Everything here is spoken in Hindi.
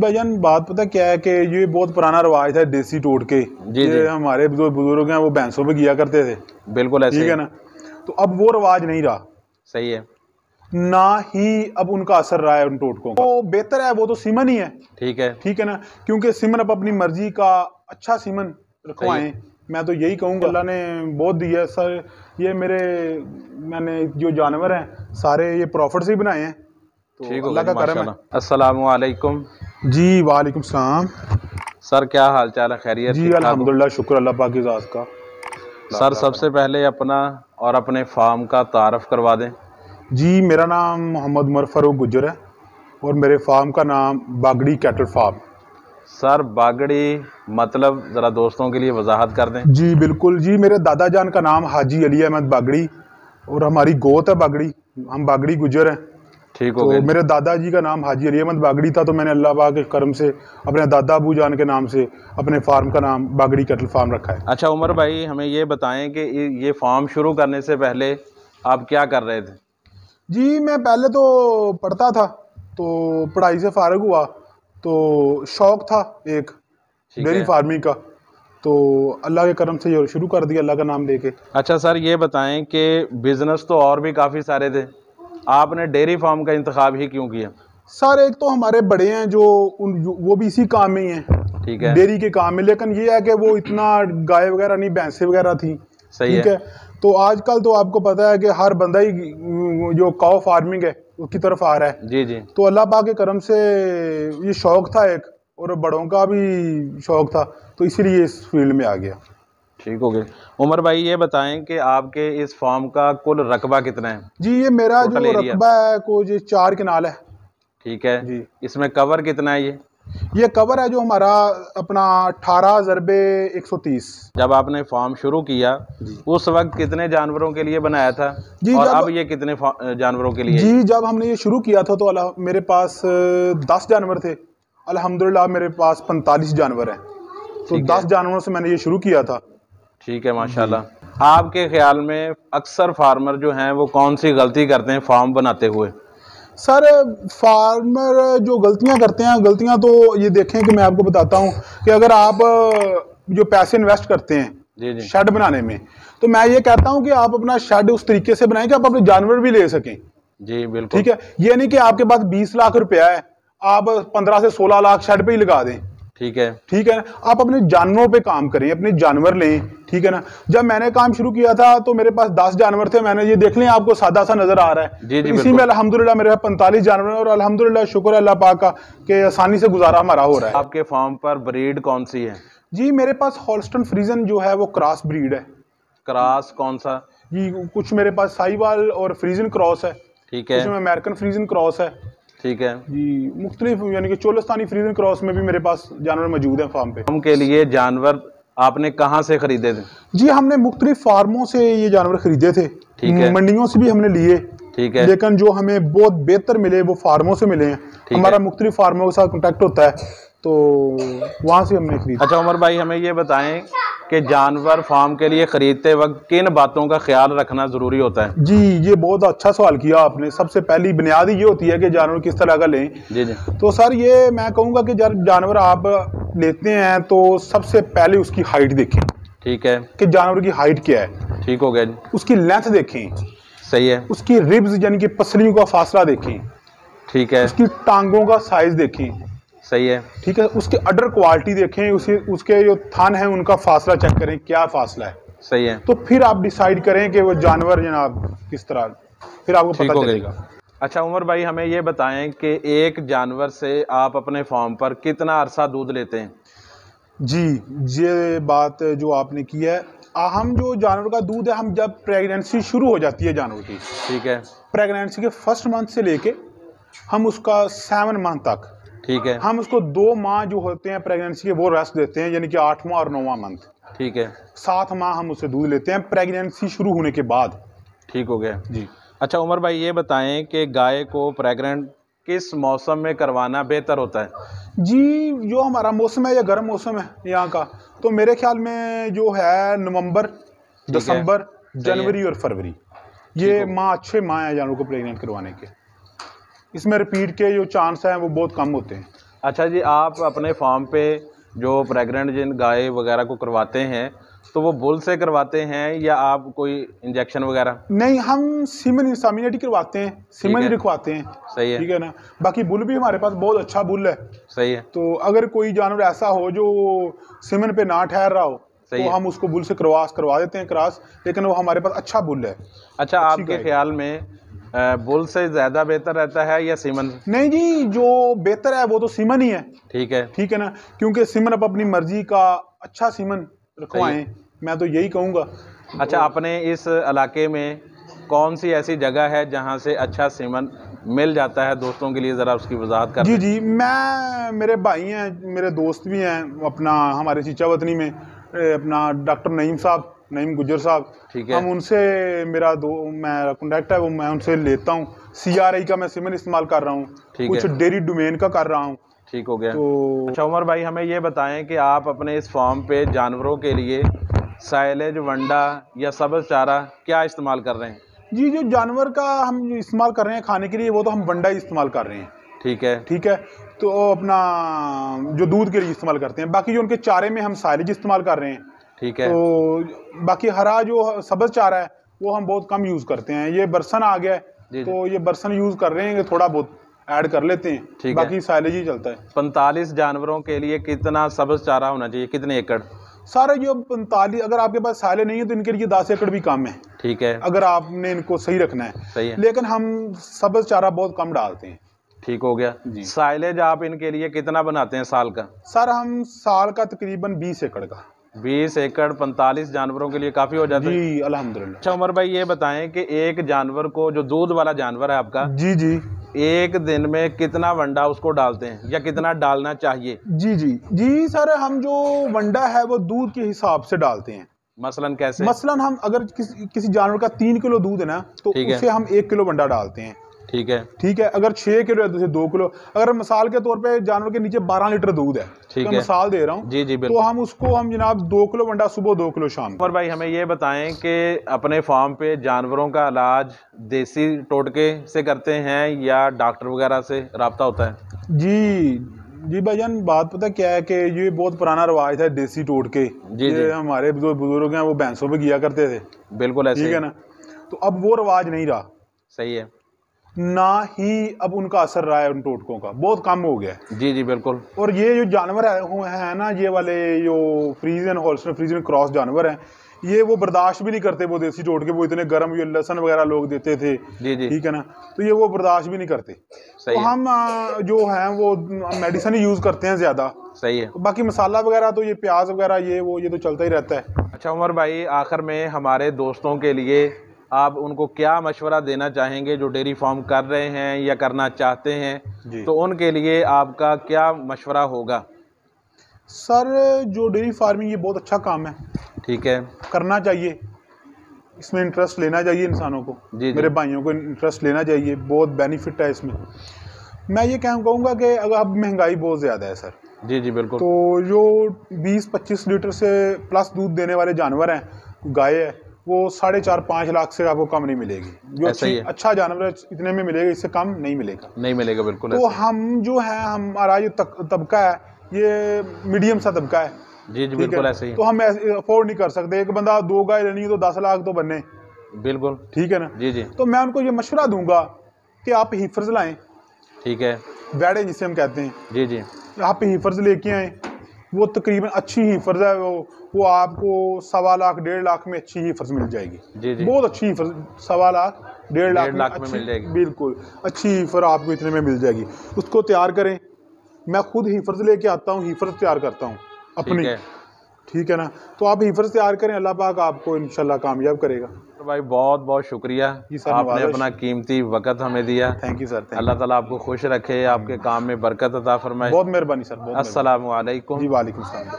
भाईजान बात पता क्या है कि ये बहुत पुराना रवाज था देसी टोटके। ये हमारे जो बुजुर्ग हैं वो भैंसों पे किया करते थे। बिल्कुल ऐसे, ठीक है ना। तो अब वो रवाज नहीं रहा। सही है। ना ही अब उनका असर रहा है उन टोटकों का। तो बेहतर है वो तो सीमन ही है। ठीक है, ठीक है ना, क्योंकि सीमन अब अपनी मर्जी का अच्छा सीमन रखवाएं। मैं तो यही कहूँगा, अल्लाह ने बहुत दिया सर। ये मैंने जो जानवर हैं सारे ये प्रॉफिट से ही बनाए हैं। तो अल्लाह का करम है। अस्सलामु अलैकुम। जी वालेकुम सलाम। सर क्या हाल चाल है, खैरियत? जी अल्हम्दुलिल्लाह, शुक्र अल्लाह पाक की ज़ात का। सर सबसे पहले अपना और अपने फार्म का तारफ़ करवा दें। जी मेरा नाम मोहम्मद उमर फ़ारूक गुज्जर है और मेरे फार्म का नाम Bagri cattle farm. Sir Bagri मतलब ज़रा दोस्तों के लिए वजाहत कर दें। जी बिल्कुल जी, मेरे दादा जान का नाम हाजी अली अहमद बागड़ी और हमारी गोत है बागड़ी, हम बागड़ी गुज्जर हैं। ठीक हो तो गया। मेरे दादाजी का नाम हाजी अली अहमद बागड़ी था, तो मैंने अल्लाह पाक के करम से अपने दादा अबू जान के नाम से अपने फार्म का नाम बागड़ी कैटल फार्म रखा है। अच्छा उमर भाई, हमें ये बताएं कि ये फार्म शुरू करने से पहले आप क्या कर रहे थे? जी मैं पहले तो पढ़ता था, तो पढ़ाई से फारिग हुआ तो शौक़ था एक डेयरी फार्मिंग का, तो अल्लाह के करम से ये शुरू कर दिया अल्लाह का नाम लेके। अच्छा सर ये बताएं कि बिज़नेस तो और भी काफ़ी सारे थे, आपने डेयरी फार्म का इंतखाब ही क्यों किया? सर एक तो हमारे बड़े हैं जो वो भी इसी काम में ही हैं। ठीक है, डेयरी के काम में, लेकिन ये है कि वो इतना गाय वगैरह नहीं, भैंसें वगैरह थी। सही ठीक है। तो आजकल तो आपको पता है कि हर बंदा ही जो काउ फार्मिंग है उसकी तरफ आ रहा है। जी जी। तो अल्लाह पाक के करम से ये शौक़ था एक, और बड़ों का भी शौक़ था, तो इसीलिए इस फील्ड में आ गया। ठीक हो गया। उमर भाई ये बताएं कि आपके इस फार्म का कुल रकबा कितना है? जी ये मेरा जो रकबा है कुछ 4 कनाल है। ठीक है जी। इसमें कवर कितना है? ये कवर है जो हमारा अपना 18/130। जब आपने फार्म शुरू किया उस वक्त कितने जानवरों के लिए बनाया था जी, और अब ये कितने जानवरों के लिए? जी जब हमने ये शुरू किया था तो मेरे पास 10 जानवर थे। अल्हम्दुलिल्लाह मेरे पास 45 जानवर हैं। तो 10 जानवरों से मैंने ये शुरू किया था। ठीक है माशाल्लाह। आपके ख्याल में अक्सर फार्मर जो हैं वो कौन सी गलती करते हैं फार्म बनाते हुए? सर फार्मर जो गलतियां करते हैं, गलतियां तो ये देखें कि मैं आपको बताता हूं कि अगर आप जो पैसे इन्वेस्ट करते हैं शेड बनाने में, तो मैं ये कहता हूं कि आप अपना शेड उस तरीके से बनाएं कि आप अपने जानवर भी ले सकें। जी बिल्कुल। ठीक है, ये नहीं कि आपके पास 20 लाख रुपया है आप 15 से 16 लाख शेड पे ही लगा दें। ठीक है ना, आप अपने जानवरों पे काम करें, अपने जानवर लें। ठीक है ना, जब मैंने काम शुरू किया था तो मेरे पास 10 जानवर थे। मैंने ये देख लें, आपको सादा सा नजर आ रहा है। जी, तो इसी में अल्हम्दुलिल्लाह मेरे 45 जानवर हैं और अल्हम्दुलिल्लाह शुक्र अल्लाह पाक का कि आसानी से गुजारा हमारा हो रहा है। आपके फार्म पर ब्रीड कौन सी है? जी मेरे पास हॉल्स्टन फ्रीजन जो है वो क्रॉस ब्रीड है। क्रॉस कौन सा? जी कुछ मेरे पास साहिवाल और फ्रीजन क्रॉस है। ठीक है। कुछ में अमेरिकन फ्रीजन क्रॉस है। ठीक है जी, मुख्तलिफ यानी कि चोलस्तानी फ्रीजन क्रॉस में भी मेरे पास जानवर मौजूद हैं फार्म पे। फार्म के लिए जानवर आपने कहाँ से खरीदे थे? जी हमने मुख्तलिफ फार्मों से ये जानवर खरीदे थे। ठीक है। मंडियों से भी हमने लिए। ठीक है। लेकिन जो हमें बहुत बेहतर मिले वो फार्मों से मिले हैं। हमारा मुख्तलिफ फार्मों के साथ कॉन्टैक्ट होता है, तो वहाँ से हमने खरीदा। अच्छा उमर भाई हमें ये बताएं कि जानवर फार्म के लिए खरीदते वक्त किन बातों का ख्याल रखना जरूरी होता है? जी ये बहुत अच्छा सवाल किया आपने। सबसे पहली बुनियाद ये होती है कि जानवर किस तरह का लें। जी जी। तो सर ये मैं कहूँगा कि जब जानवर आप लेते हैं तो सबसे पहले उसकी हाइट देखें। ठीक है, कि जानवर की हाइट क्या है। ठीक हो गया जी। उसकी लेंथ देखें। सही है। उसकी रिब्स यानी कि पसलियों का फासला देखें। ठीक है। उसकी टांगों का साइज देखें। सही है। ठीक है, उसके अडर क्वालिटी देखें, उसके जो थान है उनका फासला चेक करें क्या फासला है। सही है। तो फिर आप डिसाइड करें कि वो जानवर जनाब किस तरह, फिर आपको पता चलेगा। अच्छा उमर भाई हमें ये बताएं कि एक जानवर से आप अपने फार्म पर कितना अरसा दूध लेते हैं? जी ये बात जो आपने की है, हम जो जानवर का दूध है, हम जब प्रेगनेंसी शुरू हो जाती है जानवर की, ठीक है, प्रेगनेंसी के फर्स्ट मंथ से लेके हम उसका 7 मंथ तक, ठीक है, हम उसको 2 माह जो होते हैं प्रेगनेंसी के वो रेस्ट देते हैं, यानी कि 8वां और 9वां मंथ। ठीक है, 7 माह हम उसे दूध लेते हैं प्रेगनेंसी शुरू होने के बाद। ठीक हो गया जी। अच्छा उमर भाई ये बताएं कि गाय को प्रेग्नेंट किस मौसम में करवाना बेहतर होता है? जी जो हमारा मौसम है या गर्म मौसम है यहाँ का, तो मेरे ख्याल में जो है नवंबर, दिसंबर, जनवरी और फरवरी, ये माह अच्छे माह हैं जानवरों को प्रेग्नेंट करवाने के। इसमें रिपीट के जो चांस हैं वो बहुत कम होते हैं। अच्छा जी, आप अपने फार्म पे जो प्रेग्नेंट जिन गाय वगैरह को करवाते हैं तो वो बुल से करवाते हैं या आप कोई इंजेक्शन वगैरह? नहीं, हम सीमन इंसामिनेटी करवाते हैं, सीमन रखवाते हैं। सही है, ठीक है ना। बाकी बुल भी हमारे पास बहुत अच्छा बुल है। सही है। तो अगर कोई जानवर ऐसा हो जो सीमन पे ना ठहर रहा हो तो हम उसको बुल से करवा देते हैं क्रॉस, लेकिन वो हमारे पास अच्छा बुल है। अच्छा, आपके ख्याल में बुल से ज्यादा बेहतर रहता है या सीमन? नहीं जी, जो बेहतर है वो तो सीमन ही है। ठीक है, ठीक है ना, क्योंकि सीमन आप अपनी मर्जी का अच्छा सीमन रखवाएं, मैं तो यही कहूँगा। अच्छा, अपने इस इलाके में कौन सी ऐसी जगह है जहाँ से अच्छा सीमन मिल जाता है? दोस्तों के लिए ज़रा उसकी वजाहत कर। जी, मेरे भाई हैं, मेरे दोस्त भी हैं अपना हमारे चीचा वतनी में, अपना डॉक्टर नईम गुज्जर साहब। ठीक है, हम उनसे मेरा मेरा कॉन्टैक्ट है, वो मैं उनसे लेता हूँ। CRI का मैं सीमन इस्तेमाल कर रहा हूँ, कुछ डेयरी डोमेन का कर रहा हूँ। ठीक हो गया। तो अच्छा उमर भाई, हमें ये बताएं कि आप अपने इस फार्म पे जानवरों के लिए साइलेज, वंडा या सब्ज़ चारा क्या इस्तेमाल कर रहे हैं? जी, जो जानवर का हम इस्तेमाल कर रहे हैं खाने के लिए, वो तो हम वंडा ही इस्तेमाल कर रहे हैं। ठीक है, ठीक है। तो अपना जो दूध के लिए इस्तेमाल करते हैं, बाकी जो उनके चारे में हम साइलेज इस्तेमाल कर रहे हैं। ठीक है। तो बाकी हरा जो सब्ज़ चारा है वो हम बहुत कम यूज़ करते हैं। ये बरसन आ गया है तो ये बरसन यूज़ कर रहे हैं, थोड़ा बहुत ऐड कर लेते हैं, बाकी साइलेज ही चलता है। 45 जानवरों के लिए कितना सब्ज़ चारा होना चाहिए, कितने एकड़? सारे जो 45, अगर आपके पास साइलेज नहीं है तो इनके लिए 10 एकड़ भी कम है। ठीक है, अगर आपने इनको सही रखना है। सही है। लेकिन हम सब्ज़ चारा बहुत कम डालते हैं। ठीक हो गया। साइलेज आप इनके लिए कितना बनाते हैं साल का? सर, हम साल का तकरीबन 20 एकड़ का। 20 एकड़ 45 जानवरों के लिए काफ़ी हो जाता है जी, अल्हम्दुलिल्लाह। अच्छा उमर भाई, ये बताएं कि एक जानवर को, जो दूध वाला जानवर है आपका, जी, एक दिन में कितना वंडा उसको डालते हैं या कितना डालना चाहिए? जी सर, हम जो वंडा है वो दूध के हिसाब से डालते हैं। मसलन कैसे? मसलन हम अगर किसी जानवर का 3 किलो दूध है ना, तो उसे हम 1 किलो वंडा डालते हैं। ठीक है, ठीक है। अगर 6 किलो है तो 2 किलो। अगर मिसाल के तौर पे जानवर के नीचे 12 लीटर दूध है, तो मिसाल दे रहा हूँ। जी जी, तो हम उसको जनाब 2 किलो वंडा सुबह, 2 किलो शाम। और भाई हमें ये बताएं कि अपने फार्म पे जानवरों का इलाज देसी टोटके से करते हैं या डॉक्टर वगैरह से राब्ता होता है? जी भाईजान, बात पता क्या है कि ये बहुत पुराना रवाज था देसी टोटके। ये हमारे जो बुजुर्ग हैं वो भैंसों पे किया करते थे। बिल्कुल ऐसे, ठीक है ना। तो अब वो रवाज नहीं रहा। सही है। ना ही अब उनका असर रहा है, उन टोटकों का बहुत कम हो गया है। जी बिल्कुल। और ये जो जानवर है ना, ये वाले जो फ्रीजियन होल्स्टाइन फ्रीजियन क्रॉस जानवर हैं, ये वो बर्दाश्त भी नहीं करते वो देसी टोटके। वो इतने गर्म, ये लहसुन वगैरह लोग देते थे। जी। ठीक है ना। तो ये वो बर्दाश्त भी नहीं करते। तो हम जो हैं वो मेडिसिन ही यूज़ करते हैं ज़्यादा। सही है। बाकी मसाला वगैरह तो ये प्याज वगैरह ये तो चलता ही रहता है। अच्छा उमर भाई, आखिर में हमारे दोस्तों के लिए आप उनको क्या मशवरा देना चाहेंगे जो डेयरी फार्म कर रहे हैं या करना चाहते हैं? तो उनके लिए आपका क्या मशवरा होगा? सर, जो डेयरी फार्मिंग ये बहुत अच्छा काम है। ठीक है, करना चाहिए, इसमें इंटरेस्ट लेना चाहिए इंसानों को। मेरे भाइयों को इंटरेस्ट लेना चाहिए, बहुत बेनिफिट है इसमें। मैं ये कहूँगा कि अगर अब महंगाई बहुत ज़्यादा है सर। जी बिल्कुल। तो जो 20-25 लीटर से प्लस दूध देने वाले जानवर हैं, गाय है, वो 4.5-5 लाख से आपको कम नहीं मिलेगी। जो अच्छा जानवर इतने में मिलेगा, इससे कम नहीं मिलेगा। बिल्कुल। तो हम जो है, हमारा जो तबका है ये मीडियम सा तबका है। जी बिल्कुल ऐसे ही। तो हम अफोर्ड नहीं कर सकते। एक बंदा 2 गाय लेनी है तो 10 लाख तो बनने। बिल्कुल। ठीक है ना। जी। तो मैं उनको ये मशवरा दूंगा कि आप हीफर्स लाएं। ठीक है, बैड़े जिसे हम कहते हैं। जी। आप हीफर्स लेके आए, वो तकरीबन अच्छी हीफर्स है, वो आपको 1.25 लाख 1.5 लाख में अच्छी हीफर्स मिल जाएगी। जी। बहुत अच्छी हीफर्स 1.25 लाख 1.5 लाख में मिल जाएगी। बिल्कुल अच्छी हीफर आपको इतने में मिल जाएगी। उसको तैयार करें। मैं खुद हीफर्स लेके आता हूँ, हीफर्स तैयार करता हूँ अपनी। ठीक है ना। तो आप हीफर्स तैयार करें, अल्लाह पाक आपको इंशाल्लाह कामयाब करेगा। तो भाई बहुत बहुत शुक्रिया, आपने अपना कीमती वक्त हमें दिया। Thank you sir. अल्लाह ताला आपको खुश रखे, आपके काम में बरकत अता फरमाए। बहुत मेहरबानी सर। अस्सलामु अलैकुम। जी वालेकुम सलाम।